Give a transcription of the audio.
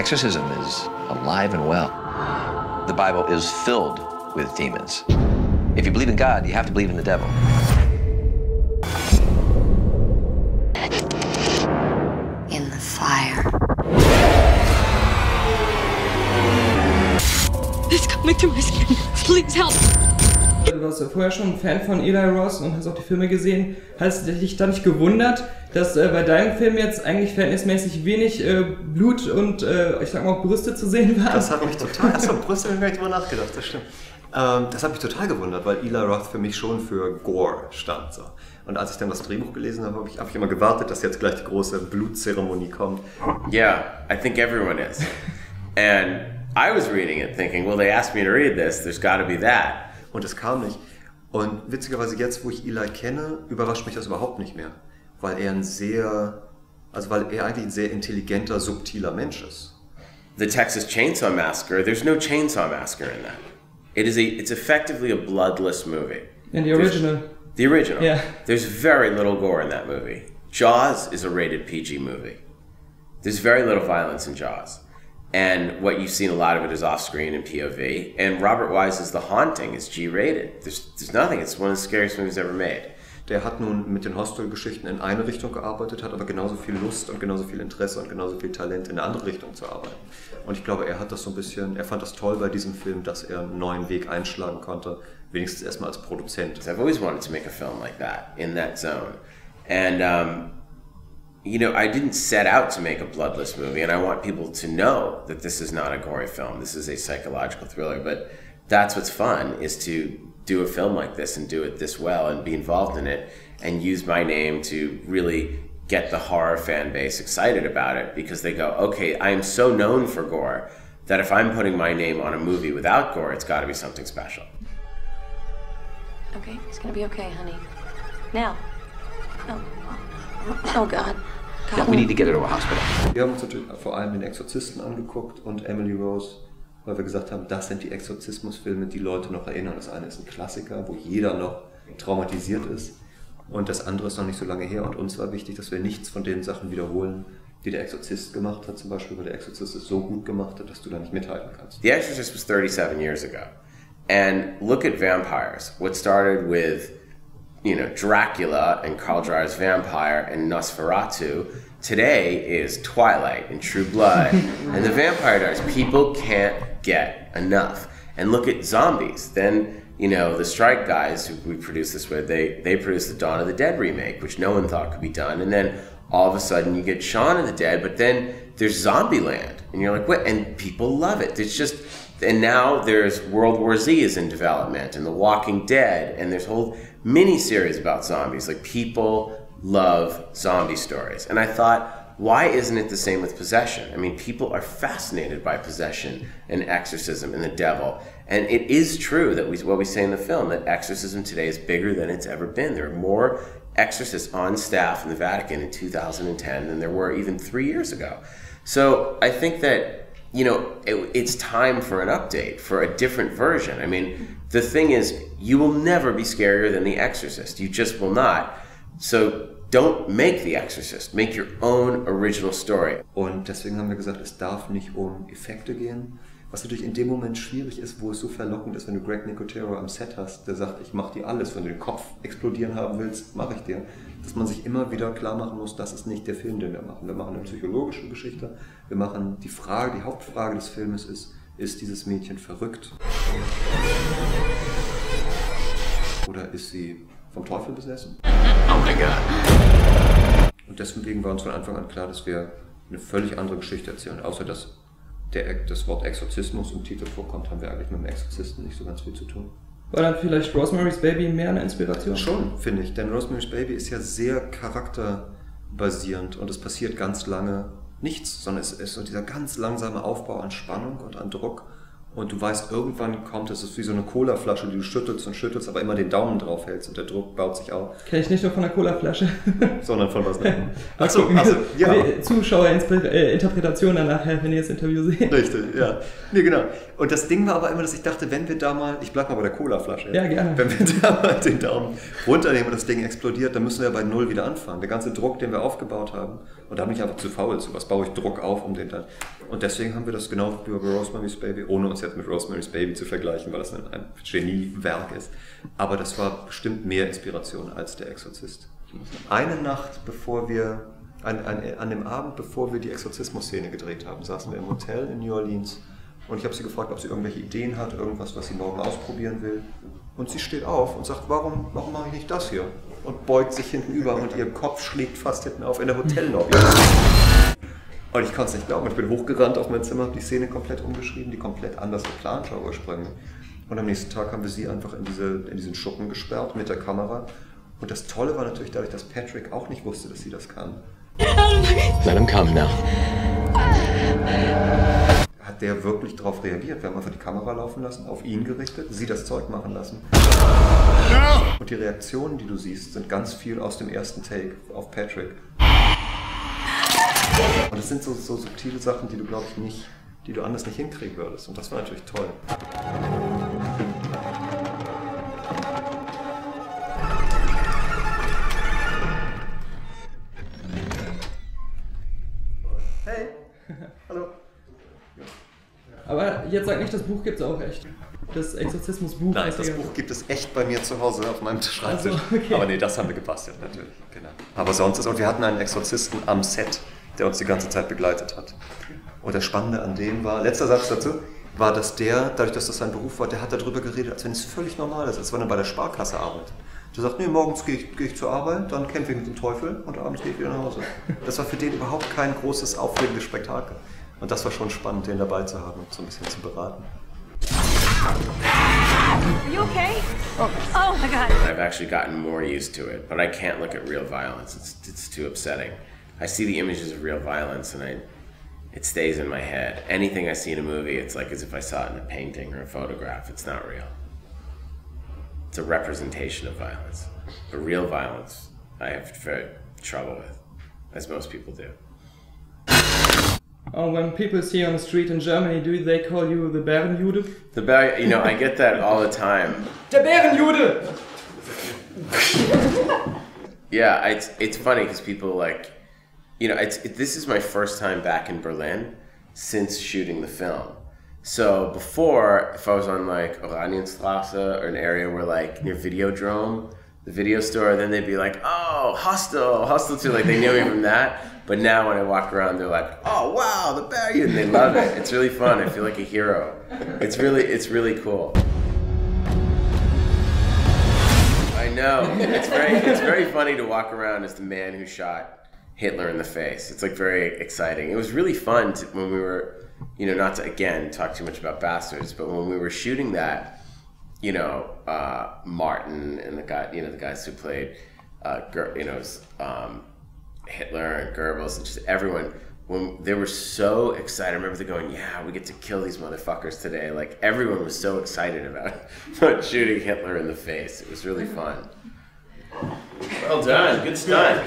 Exorcism is alive and well. The Bible is filled with demons. If you believe in God, you have to believe in the devil. In the fire. It's coming through my skin. Please help. Du warst ja vorher schon ein Fan von Eli Roth und hast auch die Filme gesehen. Hast du dich da nicht gewundert, dass bei deinem Film jetzt eigentlich verhältnismäßig wenig Blut und ich sag mal auch Brüste zu sehen waren? Das hat mich total, also Brüste habe ich gar nicht drüber nachgedacht, das stimmt. Das hat mich total gewundert, weil Eli Roth für mich schon für Gore stand. So. Und als ich dann das Drehbuch gelesen habe, habe ich immer gewartet, dass jetzt gleich die große Blutzeremonie kommt. Yeah, I think everyone is. And I was reading it thinking, well, they asked me to read this, there's got to be that. Und es kam nicht. Und witzigerweise jetzt, wo ich Eli kenne, überrascht mich das überhaupt nicht mehr. Weil er eigentlich ein sehr intelligenter, subtiler Mensch ist. The Texas Chainsaw Massacre, there's no Chainsaw Massacre in that. It's effectively a bloodless movie. In the original. The original. Yeah. There's very little gore in that movie. Jaws is a rated PG movie. There's very little violence in Jaws. And what you've seen, a lot of it is off-screen and POV. And Robert Wise's The Haunting is G-rated. There's nothing. It's one of the scariest movies ever made. Der hat nun mit den Hostel-Geschichten in eine Richtung gearbeitet, hat aber genauso viel Lust und genauso viel Interesse und genauso viel Talent in eine andere Richtung zu arbeiten. Und ich glaube, er fand das toll bei diesem Film, dass er einen neuen Weg einschlagen konnte, wenigstens erstmal als Produzent. I've always wanted to make a film like that, in that zone. And, you know, I didn't set out to make a bloodless movie, and I want people to know that this is not a gory film. This is a psychological thriller, but that's what's fun, is to do a film like this and do it this well and be involved in it and use my name to really get the horror fan base excited about it, because they go, okay, I am so known for gore that if I'm putting my name on a movie without gore, it's got to be something special. Okay, it's gonna be okay, honey. Now. Oh God. Yeah, we need to get her to a hospital. Wir haben uns natürlich vor allem den Exorzisten angeguckt und Emily Rose, weil wir gesagt haben, das sind die Exorzismusfilme, die Leute noch erinnern. Das eine ist ein Klassiker, wo jeder noch traumatisiert ist, und das andere ist noch nicht so lange her, und uns war wichtig, dass wir nichts von den Sachen wiederholen, die der Exorzist gemacht hat, zum Beispiel, weil der Exorzist es so gut gemacht hat, dass du da nicht mithalten kannst. The Exorcist was 37 years ago. And look at vampires. What started with, you know, Dracula and Karl Dreier's Vampire and Nosferatu, today is Twilight and True Blood and the Vampire Diaries. People can't get enough. And look at zombies. Then, you know, the Strike guys who we produced this with, they produced the Dawn of the Dead remake, which no one thought could be done. And then all of a sudden you get Shaun of the Dead, but then there's Zombieland. And you're like, what? And people love it. It's just, and now there's World War Z is in development, and The Walking Dead, and there's whole mini-series about zombies. Like, people love zombie stories. And I thought, why isn't it the same with possession? I mean, people are fascinated by possession and exorcism and the devil. And it is true that what we say in the film, that exorcism today is bigger than it's ever been. There are more exorcists on staff in the Vatican in 2010 than there were even 3 years ago. So I think that, you know, it's time for an update, for a different version. I mean, the thing is, you will never be scarier than The Exorcist. You just will not. So don't make The Exorcist. Make your own original story. Und deswegen haben wir gesagt, es darf nicht um Effekte gehen. Was natürlich in dem Moment schwierig ist, wo es so verlockend ist, wenn du Greg Nicotero am Set hast, der sagt, ich mache dir alles, wenn du den Kopf explodieren haben willst, mache ich dir. Dass man sich immer wieder klar machen muss, das ist nicht der Film, den wir machen. Wir machen eine psychologische Geschichte. Wir machen die Hauptfrage des Filmes ist dieses Mädchen verrückt? Oder ist sie vom Teufel besessen? Oh my God. Und deswegen war uns von Anfang an klar, dass wir eine völlig andere Geschichte erzählen. Außer dass das Wort Exorzismus im Titel vorkommt, haben wir eigentlich mit dem Exorzisten nicht so ganz viel zu tun. War dann vielleicht Rosemary's Baby mehr eine Inspiration? Schon, finde ich. Denn Rosemary's Baby ist ja sehr charakterbasierend und es passiert ganz lange nichts, sondern es ist so dieser ganz langsame Aufbau an Spannung und an Druck. Und du weißt, irgendwann kommt es, ist wie so eine Colaflasche, die du schüttelst und schüttelst, aber immer den Daumen drauf hältst und der Druck baut sich auf. Kenn ich nicht nur von der Colaflasche. Sondern von was denn? Achso, ja. Zuschauerinterpretation dann nachher, wenn ihr das Interview seht. Richtig, ja. Nee, genau. Und das Ding war aber immer, dass ich dachte, wenn wir da mal, ich bleib mal bei der Colaflasche. Ja, gerne. Wenn wir da mal den Daumen runternehmen und das Ding explodiert, dann müssen wir bei Null wieder anfangen. Der ganze Druck, den wir aufgebaut haben. Und da bin ich einfach zu faul zu. Was baue ich Druck auf, um den dann... Und deswegen haben wir das genau wie bei Rosemary's Baby, ohne uns jetzt mit Rosemary's Baby zu vergleichen, weil das ein Geniewerk ist. Aber das war bestimmt mehr Inspiration als der Exorzist. Eine Nacht, bevor wir, an dem Abend, bevor wir die Exorzismus-Szene gedreht haben, saßen wir im Hotel in New Orleans und ich habe sie gefragt, ob sie irgendwelche Ideen hat, irgendwas, was sie morgen ausprobieren will. Und sie steht auf und sagt, warum mache ich nicht das hier? Und beugt sich hinten über und ihr Kopf schlägt fast hinten auf in der Hotellobby. Und ich konnte es nicht glauben. Ich bin hochgerannt auf mein Zimmer, habe die Szene komplett umgeschrieben, die komplett anders geplant war ursprünglich. Und am nächsten Tag haben wir sie einfach in diesen Schuppen gesperrt mit der Kamera. Und das Tolle war natürlich dadurch, dass Patrick auch nicht wusste, dass sie das kann. Let him come now. Hat der wirklich darauf reagiert. Wir haben einfach die Kamera laufen lassen, auf ihn gerichtet, sie das Zeug machen lassen. Und die Reaktionen, die du siehst, sind ganz viel aus dem ersten Take auf Patrick. Und das sind so subtile Sachen, die du, glaube ich, nicht, die du anders nicht hinkriegen würdest. Und das war natürlich toll. Hey! Hallo! Aber jetzt sag nicht, das Buch gibt es auch echt. Das Exorzismus-Buch. Nein, das Buch gibt es echt bei mir zu Hause auf meinem Schreibtisch. Also, okay. Aber nee, das haben wir gebastelt natürlich. Genau. Aber sonst ist, und wir hatten einen Exorzisten am Set, der uns die ganze Zeit begleitet hat. Und das Spannende an dem war, letzter Satz dazu, war, dass dadurch, dass das sein Beruf war, der hat darüber geredet, als wenn es völlig normal ist, als wenn er bei der Sparkasse arbeitet. Der sagt, nee, morgens gehe ich zur Arbeit, dann kämpfe ich mit dem Teufel und abends gehe ich wieder nach Hause. Das war für den überhaupt kein großes, aufregendes Spektakel. Und das war schon spannend, den dabei zu haben und so ein bisschen zu beraten. Are you okay? Oh my God. I've actually gotten more used to it, but I can't look at real violence. It's too upsetting. I see the images of real violence and it stays in my head. Anything I see in a movie, it's like as if I saw it in a painting or a photograph. It's not real. It's a representation of violence. But real violence, I have trouble with, as most people do. Oh, when people see you on the street in Germany, do they call you the Bärenjude? The Bär, you know, I get that all the time. Der Bärenjude! Yeah, it's funny because people like, you know, this is my first time back in Berlin since shooting the film. So before, if I was on like Oranienstraße or an area where like near Videodrome, the video store, then they'd be like, oh, Hostel too, like they knew me from that. But now when I walk around, they're like, oh wow, the Barry, and they love it. It's really fun. I feel like a hero. It's really cool. I know. It's very funny to walk around as the man who shot Hitler in the face. It's like very exciting. It was really fun when we were, you know, not to again talk too much about bastards, but when we were shooting that, you know, Martin and the guys who played, Hitler and Goebbels and just everyone, when they were so excited. I remember they going, yeah, we get to kill these motherfuckers today. Like everyone was so excited about shooting Hitler in the face. It was really fun. Well done, good stunt.